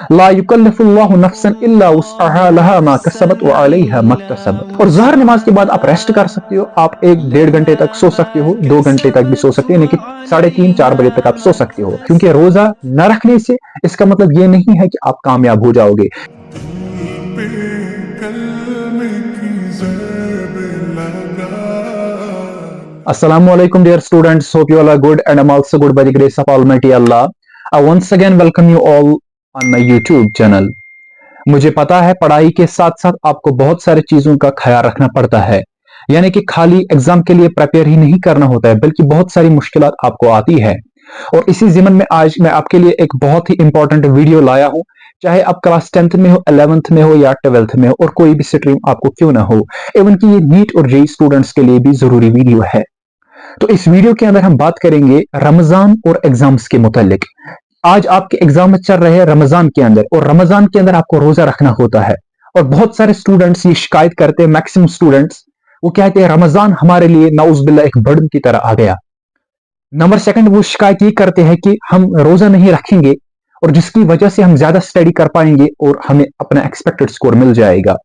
ला युकल्लिफुल्लाहु नफ्सन इल्ला वुस्अहा लहा मा कसबत व अलैहा मक्तसबत। और ज़हर नमाज के बाद आप रेस्ट कर सकते हो, आप 1-1.5 घंटे तक सो सकते हो, 2 घंटे तक भी सो सकते हो, लेकिन 3:30-4 बजे तक आप सो सकते हो, क्योंकि रोजा न रखने से इसका मतलब ये नहीं है कि आप कामयाब हो जाओगे। Assalamu alaikum dear students, hope you all are good and I'm also good by the grace of Almighty Allah. I once again welcome you all on my YouTube channel. मुझे पता है पढ़ाई के साथ साथ आपको बहुत सारी चीजों का ख्याल रखना पड़ता है, यानी कि खाली एग्जाम के लिए प्रिपेयर ही नहीं करना होता है, बल्कि बहुत सारी मुश्किलात आपको आती है। और इसी ज़िमन में आज मैं आपके लिए एक बहुत ही इंपॉर्टेंट वीडियो लाया हूं, चाहे आप क्लास 10th में हो, 11th में हो या 12th में हो, और कोई भी स्ट्रीम आपको क्यों ना हो, इवन कि ये नीट और जेईई स्टूडेंट्स के लिए भी जरूरी वीडियो है। तो इस वीडियो के अंदर हम बात करेंगे रमजान और एग्जाम्स के मुतालिक। आज आपके एग्जाम चल रहे हैं रमजान के अंदर, और रमजान के अंदर आपको रोजा रखना होता है। और बहुत सारे स्टूडेंट्स ये शिकायत करते हैं, मैक्सिमम स्टूडेंट्स वो कहते हैं रमजान हमारे लिए नाउज़ुबिल्लाह एक बर्डन की तरह आ गया। नंबर सेकंड, वो शिकायत ये करते हैं कि हम रोजा नहीं रखेंगे और जिसकी वजह से हम ज्यादा स्टडी कर पाएंगे और हमें अपना एक्सपेक्टेड स्कोर मिल जाएगा।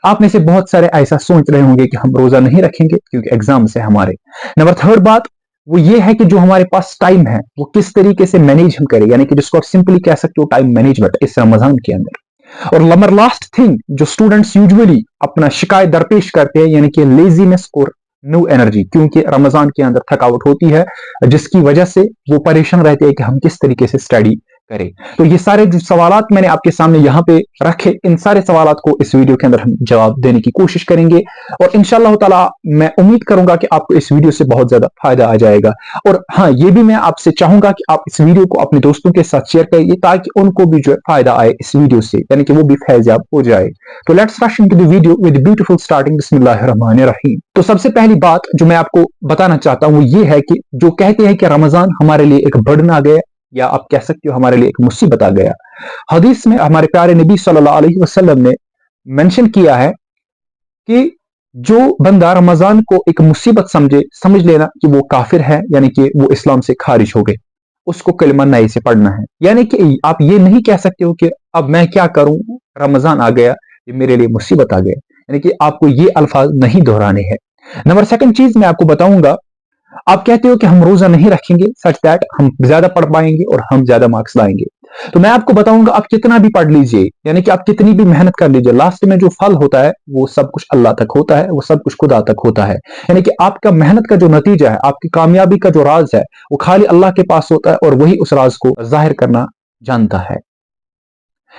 आप में से बहुत सारे ऐसा सोच रहे होंगे कि हम रोजा नहीं रखेंगे क्योंकि एग्जाम से हमारे। नंबर थर्ड बात वो ये है कि जो हमारे पास टाइम है वो किस तरीके से मैनेज हम करें, यानी कि जिसको आप सिंपली कह सकते हो टाइम मैनेजमेंट इस रमजान के अंदर। और नंबर लास्ट थिंग जो स्टूडेंट्स यूजुअली अपना शिकायत दरपेश करते हैं, यानी कि लेजीनेस और नो एनर्जी, क्योंकि रमजान के अंदर थकावट होती है जिसकी वजह से वो परेशान रहते हैं कि हम किस तरीके से स्टडी करें। तो ये सारे जो सवालात मैंने आपके सामने यहाँ पे रखे, इन सारे सवालात को इस वीडियो के अंदर हम जवाब देने की कोशिश करेंगे, और इंशाअल्लाह ताला मैं उम्मीद करूंगा कि आपको इस वीडियो से बहुत ज्यादा फायदा आ जाएगा। और हाँ, ये भी मैं आपसे चाहूंगा कि आप इस वीडियो को अपने दोस्तों के साथ शेयर करिए ताकि उनको भी जो फायदा आए इस वीडियो से, यानी कि वो भी फैज़याब हो जाए। तो let's rush into the video with beautiful starting. बिस्मिल्लाहिर्रहमानिर्रहीम। तो सबसे पहली बात जो मैं आपको बताना चाहता हूँ वो ये है कि जो कहते हैं कि रमजान हमारे लिए एक बर्डन आ गया, या आप कह सकते हो हमारे लिए एक मुसीबत आ गया। हदीस में हमारे प्यारे नबी सल्लल्लाहु अलैहि वसल्लम ने मेंशन किया है कि जो बंदा रमजान को एक मुसीबत समझ लेना कि वो काफिर है, यानी कि वो इस्लाम से खारिज हो गए, उसको कलमा नए से पढ़ना है। यानी कि आप ये नहीं कह सकते हो कि अब मैं क्या करूं, रमजान आ गया, ये मेरे लिए मुसीबत आ गया, यानी कि आपको ये अल्फाज नहीं दोहराने हैं। नंबर सेकंड चीज मैं आपको बताऊंगा, आप कहते हो कि हम रोजा नहीं रखेंगे सच दैट हम ज्यादा पढ़ पाएंगे और हम ज्यादा मार्क्स लाएंगे। तो मैं आपको बताऊंगा आप कितना भी पढ़ लीजिए, यानी कि आप कितनी भी मेहनत कर लीजिए, लास्ट में जो फल होता है वो सब कुछ अल्लाह तक होता है, वो सब कुछ खुदा तक होता है। यानी कि आपका मेहनत का जो नतीजा है, आपकी कामयाबी का जो राज है, वो खाली अल्लाह के पास होता है और वही उस राज को जाहिर करना जानता है।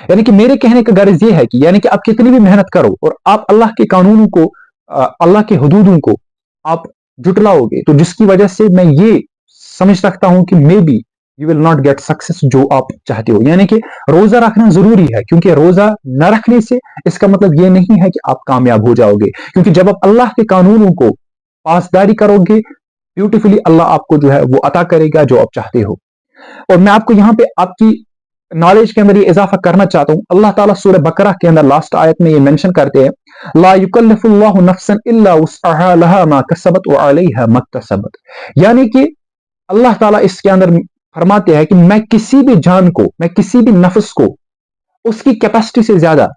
यानी कि मेरे कहने का गर्ज ये है कि यानी कि आप कितनी भी मेहनत करो और आप अल्लाह के कानूनों को, अल्लाह के हुदूदों को आप जुटलाओगे, तो जिसकी वजह से मैं ये समझ सकता हूं कि may be you will not get success जो आप चाहते हो। यानी कि रोजा रखना जरूरी है, क्योंकि रोजा न रखने से इसका मतलब ये नहीं है कि आप कामयाब हो जाओगे, क्योंकि जब आप अल्लाह के कानूनों को पासदारी करोगे, ब्यूटीफुली अल्लाह आपको जो है वो अता करेगा जो आप चाहते हो। और मैं आपको यहाँ पे आपकी नॉलेज के अंदर ये इजाफा करना चाहता हूं। अल्लाह ताला सूरह बकरा के अंदर लास्ट आयत में ये मेंशन करते हैं, ला युकल्लिफुल्लाहु नफ्सन इल्ला वुस्अहा लहा मा कसबत व अलैहा मक्तसबत। यानी कि अल्लाह ताला इसके अंदर फरमाते हैं कि मैं किसी भी जान को, मैं किसी भी नफ्स को उसकी कैपेसिटी से ज्यादा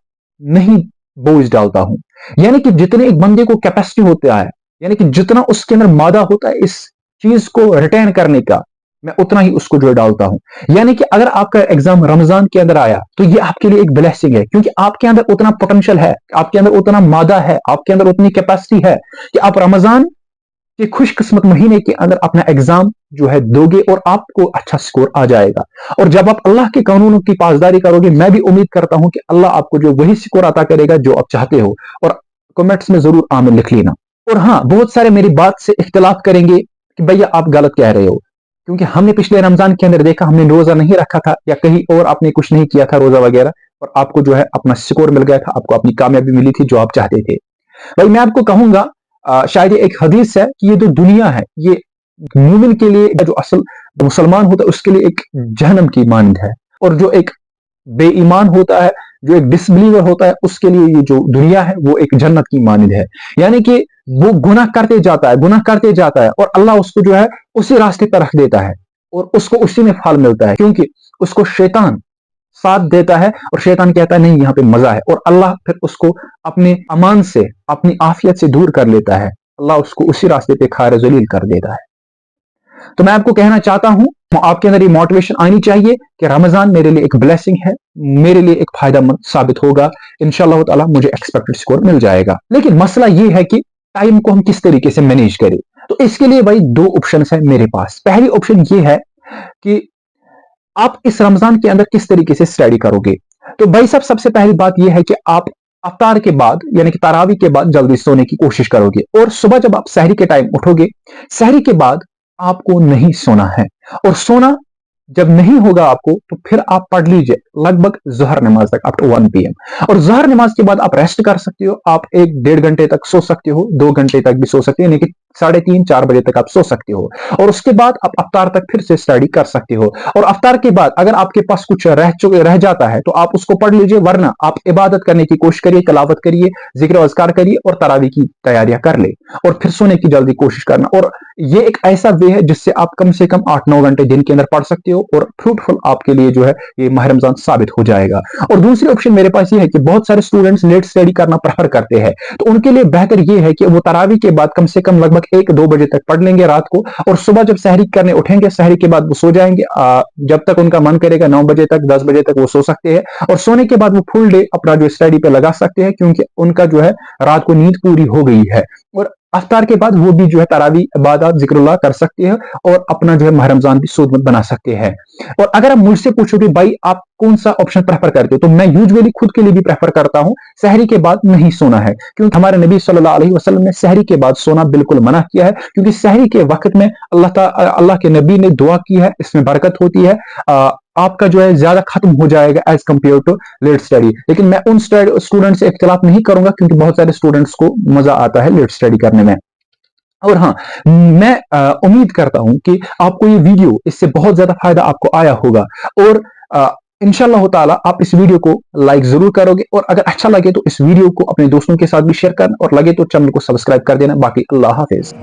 नहीं बोझ डालता हूं। यानी कि जितने एक बंदे को कैपेसिटी होता है, यानी कि जितना उसके अंदर मादा होता है इस चीज को रिटेन करने का, मैं उतना ही उसको जो डालता हूं। यानी कि अगर आपका एग्जाम रमजान के अंदर आया तो ये आपके लिए एक ब्लेसिंग है, क्योंकि आपके अंदर उतना पोटेंशियल है, आपके अंदर उतना मादा है, आपके अंदर उतनी कैपेसिटी है कि आप रमजान के खुशकिस्मत महीने के अंदर अपना एग्जाम जो है दोगे और आपको अच्छा स्कोर आ जाएगा। और जब आप अल्लाह के कानूनों की पासदारी करोगे, मैं भी उम्मीद करता हूं कि अल्लाह आपको जो वही स्कोर अता करेगा जो आप चाहते हो। और कमेंट्स में जरूर आमीन लिख लेना। और हाँ, बहुत सारे मेरी बात से इख्तिलाफ करेंगे कि भैया आप गलत कह रहे हो, क्योंकि हमने पिछले रमजान के अंदर देखा, हमने रोजा नहीं रखा था या कहीं और आपने कुछ नहीं किया था रोजा वगैरह, और आपको जो है अपना स्कोर मिल गया था, आपको अपनी कामयाबी मिली थी जो आप चाहते थे। भाई मैं आपको कहूंगा, शायद ये एक हदीस है कि ये जो दुनिया है ये मोमिन के लिए, जो असल मुसलमान होता है उसके लिए एक जहन्नम की मानद है, और जो एक बेईमान होता है, जो एक डिसबिलीवर होता है, उसके लिए ये जो दुनिया है वो एक जन्नत की मानद है। यानी कि वो गुनाह करते जाता है, गुनाह करते जाता है, और अल्लाह उसको जो है उसी रास्ते पर रख देता है और उसको उसी में फल मिलता है, क्योंकि उसको शैतान साथ देता है और शैतान कहता है नहीं यहाँ पे मजा है, और अल्लाह फिर उसको अपने अमान से, अपनी आफियत से दूर कर लेता है, अल्लाह उसको उसी रास्ते पे खायर जलील कर देता है। तो मैं आपको कहना चाहता हूं, आपके अंदर ये मोटिवेशन आनी चाहिए कि रमजान मेरे लिए एक ब्लेसिंग है, मेरे लिए एक फायदामंद साबित होगा, इंशाअल्लाह ताला मुझे एक्सपेक्टेड स्कोर मिल जाएगा। लेकिन मसला ये है कि टाइम को हम किस तरीके से मैनेज करें। तो इसके लिए भाई दो ऑप्शन है मेरे पास। पहली ऑप्शन ये है कि आप इस रमजान के अंदर किस तरीके से स्टडी करोगे। तो भाई साहब सबसे पहली बात यह है कि आप अफ्तार के बाद यानी कि तरावी के बाद जल्दी सोने की कोशिश करोगे, और सुबह जब आप सहरी के टाइम उठोगे, सहरी के बाद आपको नहीं सोना है, और सोना जब नहीं होगा आपको तो फिर आप पढ़ लीजिए लगभग ज़ोहर नमाज तक अप टू 1 PM, और ज़ोहर नमाज के बाद आप रेस्ट कर सकते हो, आप 1-1.5 घंटे तक सो सकते हो, 2 घंटे तक भी सो सकते हो, यानी कि 3:30-4 बजे तक आप सो सकते हो, और उसके बाद आप अफ्तार तक फिर से स्टडी कर सकते हो। और अफ्तार के बाद अगर आपके पास कुछ रह जाता है तो आप उसको पढ़ लीजिए, वरना आप इबादत करने की कोशिश करिए, तलावत करिए, जिक्र अज़कार करिए और तरावी की तैयारियां कर ले, और फिर सोने की जल्दी कोशिश करना। और ये एक ऐसा वे है जिससे आप कम से कम 8-9 घंटे दिन के अंदर पढ़ सकते हो, और फ्रूटफुल आपके लिए जो है ये माह रमजान साबित हो जाएगा। और दूसरी ऑप्शन मेरे पास ये है कि बहुत सारे स्टूडेंट्स लेट स्टडी करना प्रेफर करते हैं, तो उनके लिए बेहतर ये है कि वो तरावी के बाद कम से कम लगभग 1-2 बजे तक पढ़ लेंगे रात को, और सुबह जब सहरी करने उठेंगे, सहरी के बाद वो सो जाएंगे, जब तक उनका मन करेगा 9 बजे तक 10 बजे तक वो सो सकते हैं, और सोने के बाद वो फुल डे अपना जो स्टडी पे लगा सकते हैं, क्योंकि उनका जो है रात को नींद पूरी हो गई है। और अफ्तार के बाद वो भी जो है तरावी इबादत जिक्रुल्लाह कर सकते हैं, और अपना जो है माह रमजान भी सूदमंद बना सकते हैं। और अगर आप मुझसे पूछोगे भाई आप कौन सा ऑप्शन प्रेफर करते हो, तो मैं यूजुअली खुद के लिए भी प्रेफर करता हूं सहरी के बाद नहीं सोना है, क्योंकि हमारे नबी सल्लल्लाहु अलैहि वसल्लम ने सहरी के बाद सोना बिल्कुल मना किया है, क्योंकि सहरी के वक्त में अल्लाह के नबी ने दुआ की है, इसमें बरकत होती है, आपका जो है ज्यादा खत्म हो जाएगा as compared to late study. लेकिन मैं उन स्टूडेंट से इख्तिलाफ नहीं करूंगा, क्योंकि बहुत सारे स्टूडेंट्स को मजा आता है लेट स्टडी करने में। और हाँ, मैं उम्मीद करता हूं कि आपको ये वीडियो इससे बहुत ज्यादा फायदा आपको आया होगा, और इंशाअल्लाह ताला आप इस वीडियो को लाइक जरूर करोगे, और अगर अच्छा लगे तो इस वीडियो को अपने दोस्तों के साथ भी शेयर करना, और लगे तो चैनल को सब्सक्राइब कर देना। बाकी अल्लाह हाफिज।